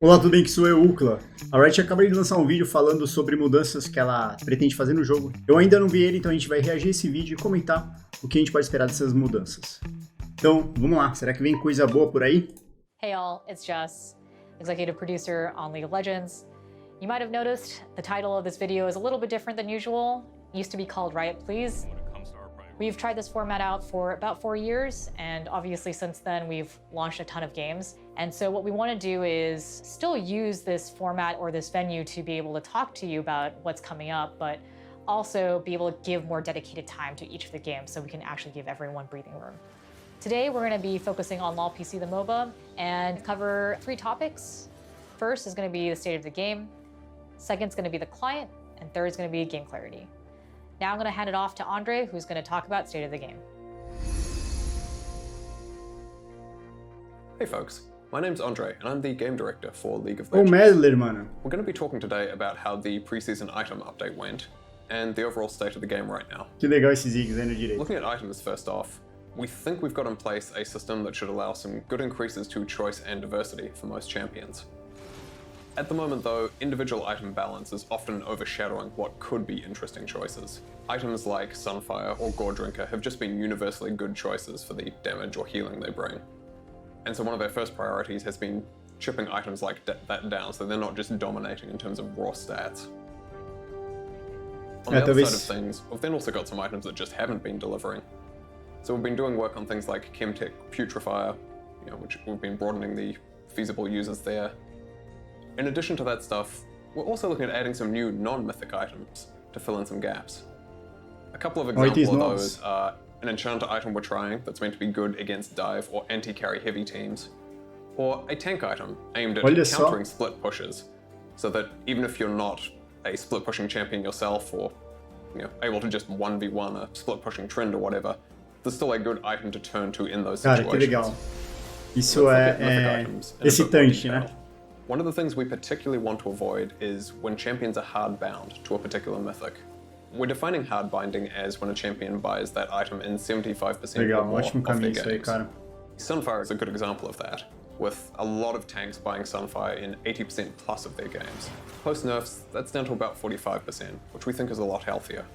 Olá, tudo bem? Que sou eu, Ukla. A Riot acabou de lançar um vídeo falando sobre mudanças que ela pretende fazer no jogo. Eu ainda não vi ele, então a gente vai reagir a esse vídeo e comentar o que a gente pode esperar dessas mudanças. Então, vamos lá. Será que vem coisa boa por aí? Hey all, it's Jess, executive producer on League of Legends. You might have noticed the title of this video is a little bit different than usual. It used to be called Riot, Please. We've tried this format out for about 4 years, and obviously since then we've launched a ton of games. And so what we want to do is still use this format or this venue to be able to talk to you about what's coming up, but also be able to give more dedicated time to each of the games so we can actually give everyone breathing room. Today we're going to be focusing on LoL PC the MOBA and cover 3 topics. First is going to be the state of the game, second is going to be the client, and third is going to be game clarity. Now I'm going to hand it off to Andre, who's going to talk about state of the game. Hey folks, my name's Andre and I'm the game director for League of Ô, Legends. Medler, mano. We're going to be talking today about how the preseason item update went and the overall state of the game right now. Que legal esses zigs aí no direito. Looking at items first off, we think we've got in place a system that should allow some good increases to choice and diversity for most champions. At the moment though, individual item balance is often overshadowing what could be interesting choices. Items like Sunfire or Gore Drinker have just been universally good choices for the damage or healing they bring. And so one of their first priorities has been chipping items like that down so they're not just dominating in terms of raw stats. On the other side of things, we've then also got some items that just haven't been delivering. So we've been doing work on things like Chemtech Putrefier, which we've been broadening the feasible users there. In addition to that stuff, we're also looking at adding some new non-mythic items to fill in some gaps. A couple of examples of those are an enchanter item we're trying that's meant to be good against dive or anti-carry heavy teams, or a tank item aimed at countering split pushes, so that even if you're not a split pushing champion yourself or able to just 1v1 a split pushing trend or whatever, there's still a good item to turn to in those situations. Cara, que legal. Isso é excitante, né? One of the things we particularly want to avoid is when champions are hard-bound to a particular mythic. We're defining hard binding as when a champion buys that item in 75% or more of their games. Sunfire is a good example of that, with a lot of tanks buying Sunfire in 80% plus of their games. Post-nerfs, that's down to about 45%, which we think is a lot healthier.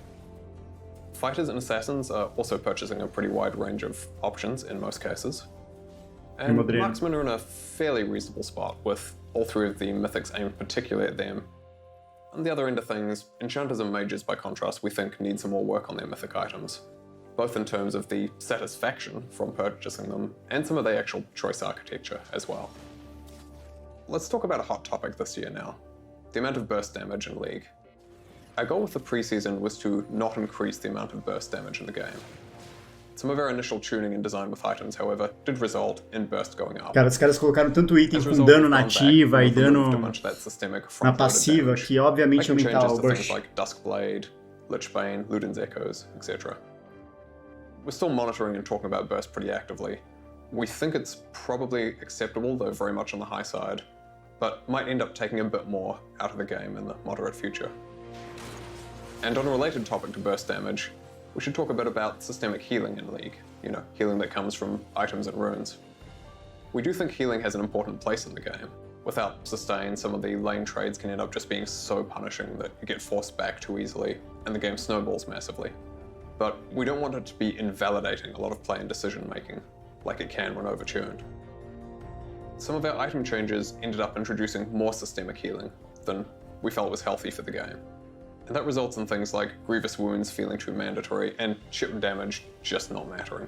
Fighters and assassins are also purchasing a pretty wide range of options in most cases. And marksmen are in a fairly reasonable spot, with all 3 of the mythics aimed particularly at them. On the other end of things, enchanters and mages, by contrast, we think need some more work on their mythic items, both in terms of the satisfaction from purchasing them and some of the actual choice architecture as well. Let's talk about a hot topic this year now, the amount of burst damage in League. Our goal with the preseason was to not increase the amount of burst damage in the game. Some of our initial tuning and design with items, however, did result in burst going up. Cara, os caras colocaram tanto item com dano na ativa e dano na passiva que obviamente aumentava o burst. Things like Duskblade, Lichbane, Luden's Echoes, etc. We're still monitoring and talking about burst pretty actively. We think it's probably acceptable, though very much on the high side, but might end up taking a bit more out of the game in the moderate future. And on a related topic to burst damage, we should talk a bit about systemic healing in League, healing that comes from items and runes. We do think healing has an important place in the game. Without sustain, some of the lane trades can end up just being so punishing that you get forced back too easily, and the game snowballs massively. But we don't want it to be invalidating a lot of play and decision making, like it can when overtuned. Some of our item changes ended up introducing more systemic healing than we felt was healthy for the game. And that results in things like grievous wounds feeling too mandatory and chip damage just not mattering.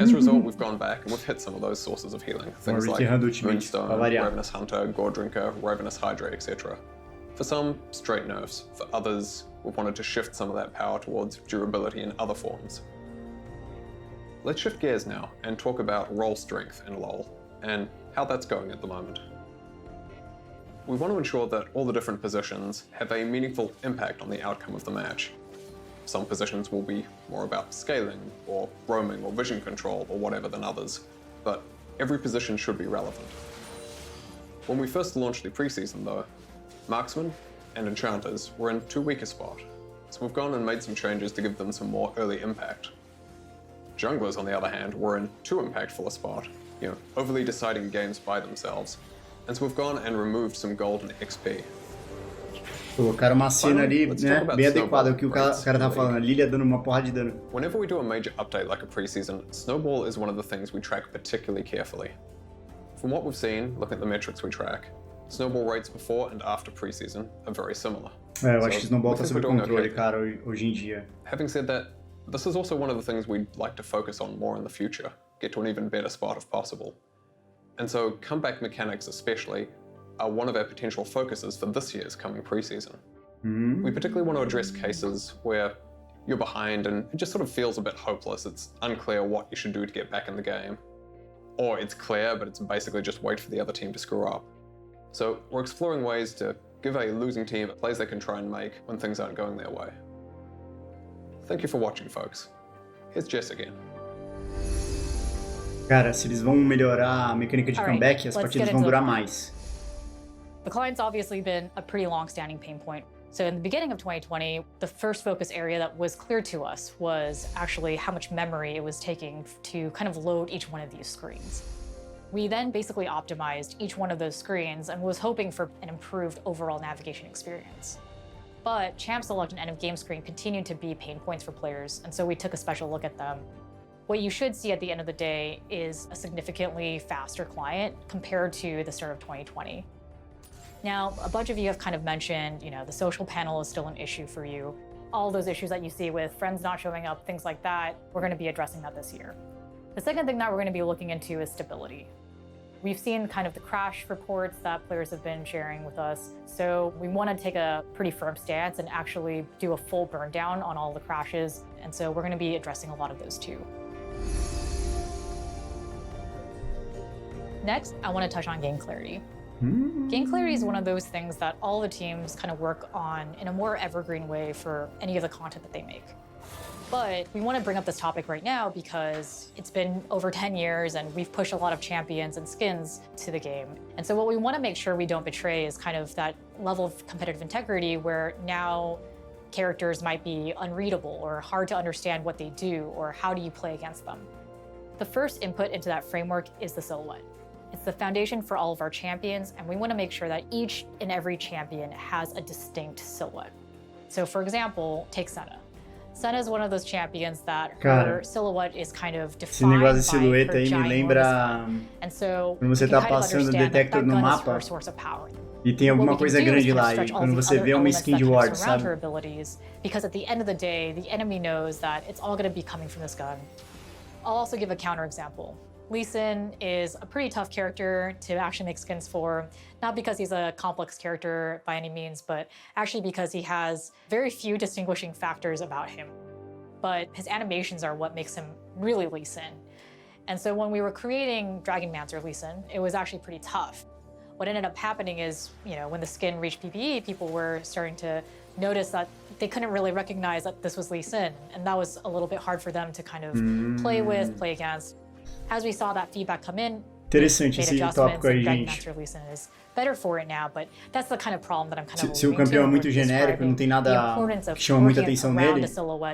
As a result, we've gone back and we've hit some of those sources of healing. Things like Moonstone, Ravenous Hunter, Gore Drinker, Ravenous Hydrate, etc. For some, straight nerfs. For others, we've wanted to shift some of that power towards durability in other forms. Let's shift gears now and talk about role strength in LoL and how that's going at the moment. We want to ensure that all the different positions have a meaningful impact on the outcome of the match. Some positions will be more about scaling, or roaming, or vision control, or whatever than others, but every position should be relevant. When we first launched the preseason though, marksmen and enchanters were in too weak a spot, so we've gone and made some changes to give them some more early impact. Junglers, on the other hand, were in too impactful a spot, overly deciding games by themselves, And so we've gone and removed some gold and XP. Colocaram uma cena ali, né, bem adequada ao que o cara tá falando. A Lilia dando uma porrada de dano. Whenever we do a major update like a preseason, snowball is one of the things we track particularly carefully. From what we've seen, looking at the metrics we track, snowball rates before and after preseason are very similar. Eu acho que snowball tá sob controle, cara, hoje em dia. Having said that, this is also one of the things we'd like to focus on more in the future, get to an even better spot if possible. And so comeback mechanics especially are one of our potential focuses for this year's coming preseason. We particularly want to address cases where you're behind and it just sort of feels a bit hopeless. It's unclear what you should do to get back in the game. Or it's clear, but it's basically just wait for the other team to screw up. So we're exploring ways to give a losing team plays they can try and make when things aren't going their way. Thank you for watching, folks. Here's Jess again. Cara, se eles vão melhorar a mecânica de comeback, as partidas vão durar mais. The client's obviously been a pretty long-standing pain point. So in the beginning of 2020, the first focus area that was clear to us was actually how much memory it was taking to kind of load each one of these screens. We then basically optimized each one of those screens and was hoping for an improved overall navigation experience. But champ select and end of game screen continued to be pain points for players, and so we took a special look at them. What you should see at the end of the day is a significantly faster client compared to the start of 2020. Now, a bunch of you have kind of mentioned, the social panel is still an issue for you. All those issues that you see with friends not showing up, things like that, we're going to be addressing that this year. The second thing that we're going to be looking into is stability. We've seen kind of the crash reports that players have been sharing with us, so we want to take a pretty firm stance and actually do a full burn down on all the crashes, and so we're going to be addressing a lot of those too. Next, I want to touch on game clarity. Game clarity is one of those things that all the teams kind of work on in a more evergreen way for any of the content that they make. But we want to bring up this topic right now because it's been over 10 years and we've pushed a lot of champions and skins to the game. And so what we want to make sure we don't betray is kind of that level of competitive integrity where now characters might be unreadable or hard to understand what they do or how do you play against them. The first input into that framework is the silhouette. It's the foundation for all of our champions, and we want to make sure that each and every champion has a distinct silhouette. So for example, take Senna. Senna is one of those champions that her silhouette is kind of defined by her giant design. And so quando você tá passando o detector no mapa e tem alguma coisa grande lá e quando você vê uma skin de ward, sabe? Because at the end of the day, the enemy knows that it's all going to be coming from this gun. I'll also give a counterexample. Lee Sin is a pretty tough character to actually make skins for, not because he's a complex character by any means, but actually because he has very few distinguishing factors about him. But his animations are what makes him really Lee Sin. And so when we were creating Dragonmancer Lee Sin, it was actually pretty tough. What ended up happening is, when the skin reached PvE, people were starting to notice that they couldn't really recognize that this was Lee Sin. And that was a little bit hard for them to kind of play with, play against. As we saw that feedback come in, interessante esse tópico aí, gente. Better for it now, but that's the kind of problem that I'm kind of se o campeão é muito genérico, não tem nada que chama muita atenção nele,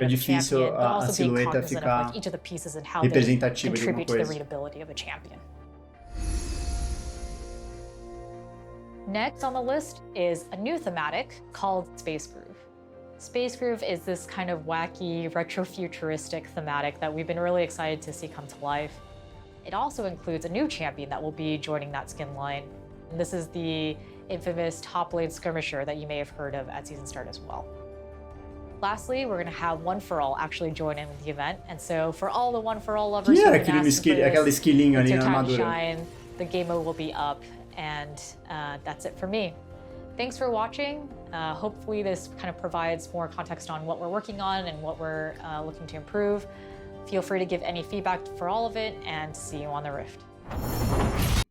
é difícil a silhueta ficar representativa de alguma coisa. Next on the list is a new thematic called Space Groove. Space Groove is this kind of wacky, retro-futuristic thematic that we've been really excited to see come to life. It also includes a new champion that will be joining that skin line. And this is the infamous top lane skirmisher that you may have heard of at season start as well. Lastly, we're going to have One For All actually join in the event. And so for all the One For All lovers who have been asking for this, it's your time to shine. The game mode will be up. And that's it for me. Thanks for watching. Hopefully this kind of provides more context on what we're working on and what we're looking to improve. Feel free to give any feedback for all of it and see you on the Rift.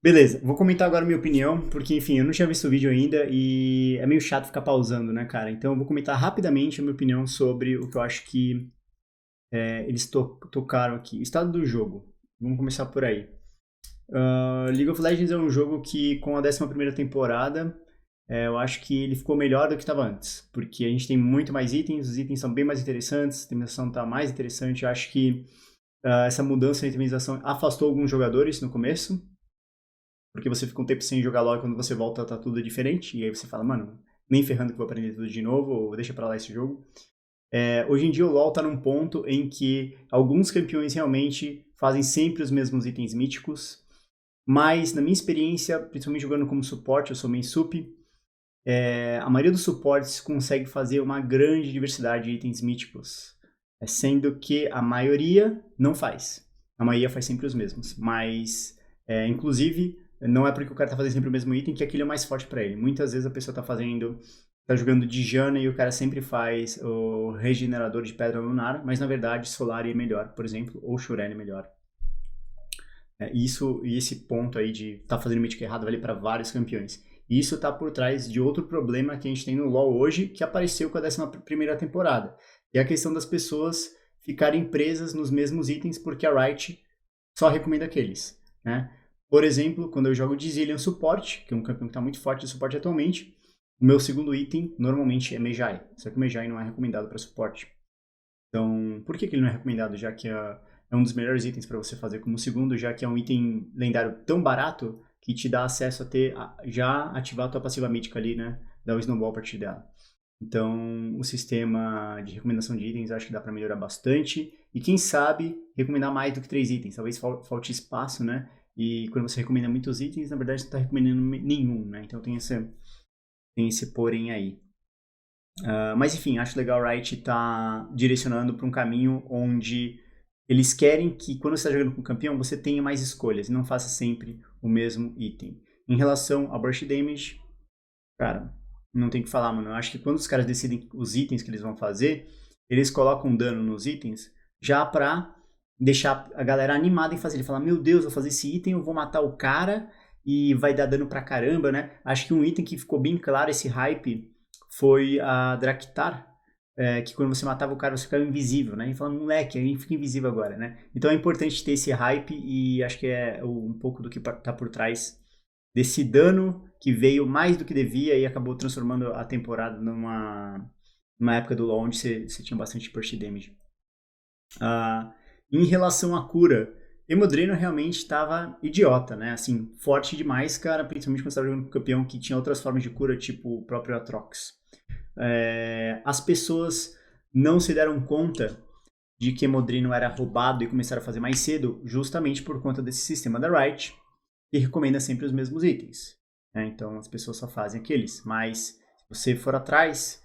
Beleza, vou comentar agora a minha opinião, porque enfim, eu não tinha visto o vídeo ainda e é meio chato ficar pausando, né, cara? Então eu vou comentar rapidamente a minha opinião sobre o que eu acho que eles tocaram aqui. O estado do jogo, vamos começar por aí. League of Legends é um jogo que com a 11ª temporada, eu acho que ele ficou melhor do que estava antes, porque a gente tem muito mais itens, os itens são bem mais interessantes, a itemização está mais interessante. Eu acho que essa mudança na itemização afastou alguns jogadores no começo, porque você fica um tempo sem jogar LoL e quando você volta tá tudo diferente, e aí você fala, mano, nem ferrando que vou aprender tudo de novo, ou deixa pra lá esse jogo. Hoje em dia o LoL tá num ponto em que alguns campeões realmente fazem sempre os mesmos itens míticos, mas na minha experiência, principalmente jogando como suporte, eu sou main sup, a maioria dos suportes consegue fazer uma grande diversidade de itens míticos, sendo que a maioria não faz. A maioria faz sempre os mesmos, mas inclusive não é porque o cara tá fazendo sempre o mesmo item que aquilo é mais forte pra ele. Muitas vezes a pessoa tá jogando Dijana e o cara sempre faz o regenerador de pedra lunar, mas na verdade Solari é melhor, por exemplo, ou Shurene é melhor. E esse ponto aí de tá fazendo mítico errado vale para vários campeões. E isso tá por trás de outro problema que a gente tem no LoL hoje, que apareceu com a 11ª temporada. E é a questão das pessoas ficarem presas nos mesmos itens porque a Riot só recomenda aqueles, né? Por exemplo, quando eu jogo de Zillion Suporte, que é um campeão que está muito forte de suporte atualmente, o meu segundo item normalmente é Mejai, só que o Mejai não é recomendado para suporte. Então, por que ele não é recomendado, já que é um dos melhores itens para você fazer como segundo, já que é um item lendário tão barato que te dá acesso já ativar a tua passiva mítica ali, né? Dar o snowball a partir dela. Então, o sistema de recomendação de itens acho que dá para melhorar bastante. E quem sabe, recomendar mais do que 3 itens. Talvez falte espaço, né? E quando você recomenda muitos itens, na verdade você não está recomendando nenhum, né? Então tem esse porém aí. Mas enfim, acho legal a Riot tá direcionando para um caminho onde eles querem que quando você está jogando com o campeão, você tenha mais escolhas e não faça sempre o mesmo item. Em relação ao burst damage, cara, não tem o que falar, mano. Eu acho que quando os caras decidem os itens que eles vão fazer, eles colocam dano nos itens já pra deixar a galera animada em fazer. Ele fala, meu Deus, vou fazer esse item, eu vou matar o cara e vai dar dano pra caramba, né? Acho que um item que ficou bem claro esse hype foi a Draktar, que quando você matava o cara você ficava invisível, né? E fala, moleque, a gente fica invisível agora, né? Então é importante ter esse hype e acho que é um pouco do que tá por trás desse dano que veio mais do que devia e acabou transformando a temporada numa época do LoL onde você tinha bastante burst damage. Em relação à cura, Hemodreno realmente estava idiota, né? Assim, forte demais, cara, principalmente quando você estava jogando com um campeão que tinha outras formas de cura, tipo o próprio Atrox. As pessoas não se deram conta de que Hemodreno era roubado e começaram a fazer mais cedo justamente por conta desse sistema da Riot, que recomenda sempre os mesmos itens. Então as pessoas só fazem aqueles. Mas se você for atrás,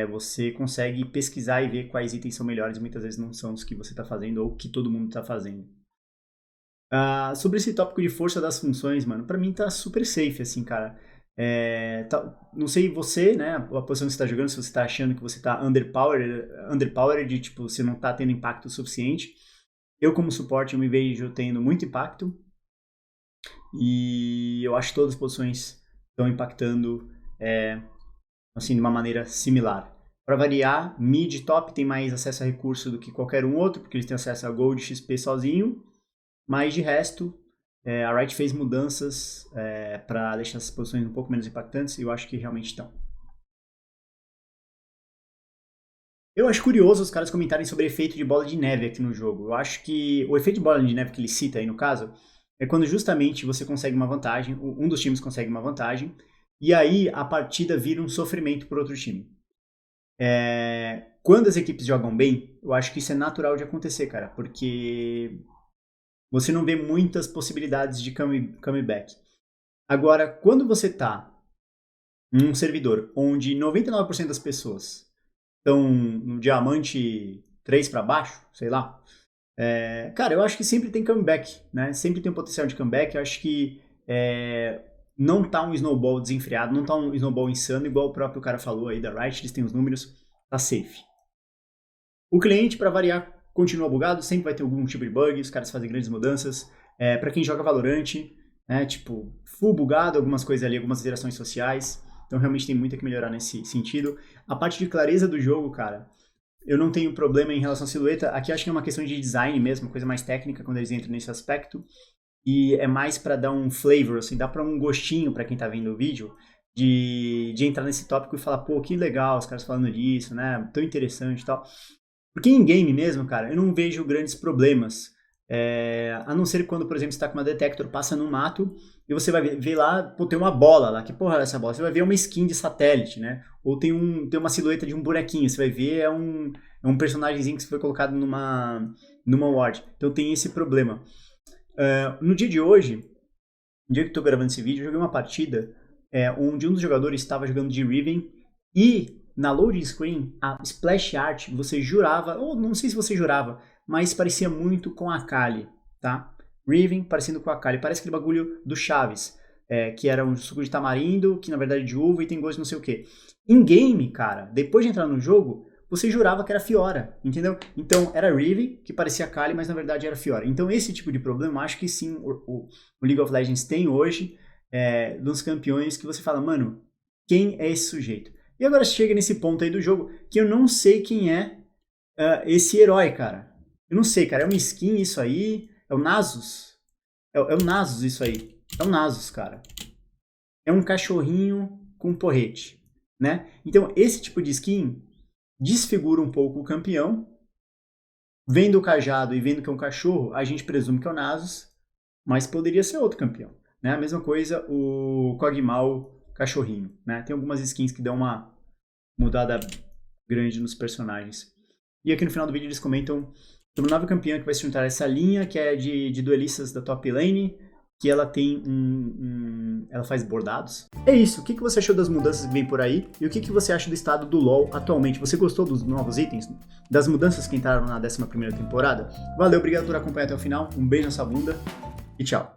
você consegue pesquisar e ver quais itens são melhores. Muitas vezes não são os que você está fazendo ou que todo mundo está fazendo. Sobre esse tópico de força das funções, mano, pra mim tá super safe, assim, cara. Não sei você, né, a posição que você tá jogando, se você tá achando que você tá underpowered, tipo, você não tá tendo impacto suficiente. Eu, como suporte, eu me vejo tendo muito impacto. E eu acho que todas as posições estão impactando assim, de uma maneira similar. Para variar, mid e top tem mais acesso a recurso do que qualquer um outro, porque eles têm acesso a gold e XP sozinho. Mas de resto, a Riot fez mudanças para deixar essas posições um pouco menos impactantes e eu acho que realmente estão. Eu acho curioso os caras comentarem sobre efeito de bola de neve aqui no jogo. Eu acho que o efeito de bola de neve que ele cita aí no caso é quando justamente você consegue uma vantagem, um dos times consegue uma vantagem, e aí a partida vira um sofrimento para outro time. Quando as equipes jogam bem, eu acho que isso é natural de acontecer, cara, porque você não vê muitas possibilidades de comeback. Agora, quando você tá num servidor onde 99% das pessoas estão no diamante 3 para baixo, sei lá, cara, eu acho que sempre tem comeback, né? Sempre tem um potencial de comeback. Eu acho que não tá um snowball desenfreado, não tá um snowball insano, igual o próprio cara falou aí da Riot, eles têm os números, tá safe. O cliente, para variar, continua bugado, sempre vai ter algum tipo de bug, os caras fazem grandes mudanças. Para quem joga Valorant, né, tipo, full bugado, algumas coisas ali, algumas interações sociais. Então realmente tem muito que melhorar nesse sentido. A parte de clareza do jogo, cara, eu não tenho problema em relação à silhueta. Aqui acho que é uma questão de design mesmo, coisa mais técnica quando eles entram nesse aspecto. E é mais para dar um flavor, assim, dá para um gostinho para quem tá vendo o vídeo de entrar nesse tópico e falar, pô, que legal os caras falando disso, né? Tão interessante e tal. Porque em game mesmo, cara, eu não vejo grandes problemas A não ser quando, por exemplo, você tá com uma detector, passa no mato, e você vai ver lá, pô, tem uma bola lá, que porra é essa bola? Você vai ver uma skin de satélite, né? Ou tem uma silhueta de um bonequinho, você vai ver é um personagemzinho que foi colocado numa ward. Então tem esse problema. No dia de hoje, no dia que eu tô gravando esse vídeo, eu joguei uma partida onde um dos jogadores estava jogando de Riven e na loading screen, a splash art, você jurava, ou não sei se você jurava, mas parecia muito com a Kali, tá? Riven parecendo com a Kali, parece aquele bagulho do Chaves, que era um suco de tamarindo, que na verdade é de uva e tem gosto de não sei o que. Em game, cara, depois de entrar no jogo, você jurava que era Fiora, entendeu? Então era Riven, que parecia Kali, mas na verdade era Fiora. Então esse tipo de problema, acho que sim, o League of Legends tem hoje, dos campeões que você fala, mano, quem é esse sujeito? E agora chega nesse ponto aí do jogo, que eu não sei quem é esse herói, cara. Eu não sei, cara, é uma skin isso aí? É o Nasus? É o Nasus isso aí. É o Nasus, cara. É um cachorrinho com porrete, né? Então, esse tipo de skin desfigura um pouco o campeão. Vendo o cajado e vendo que é um cachorro, a gente presume que é o Nasus, mas poderia ser outro campeão, né? A mesma coisa o Kog'Maw cachorrinho, né? Tem algumas skins que dão uma mudada grande nos personagens. E aqui no final do vídeo eles comentam sobre uma nova campeã que vai se juntar a essa linha, que é de duelistas da top lane, que ela tem ela faz bordados. É isso, o que você achou das mudanças que vem por aí? E o que você acha do estado do LoL atualmente? Você gostou dos novos itens? Das mudanças que entraram na 11ª temporada? Valeu, obrigado por acompanhar até o final, um beijo na sua bunda e tchau!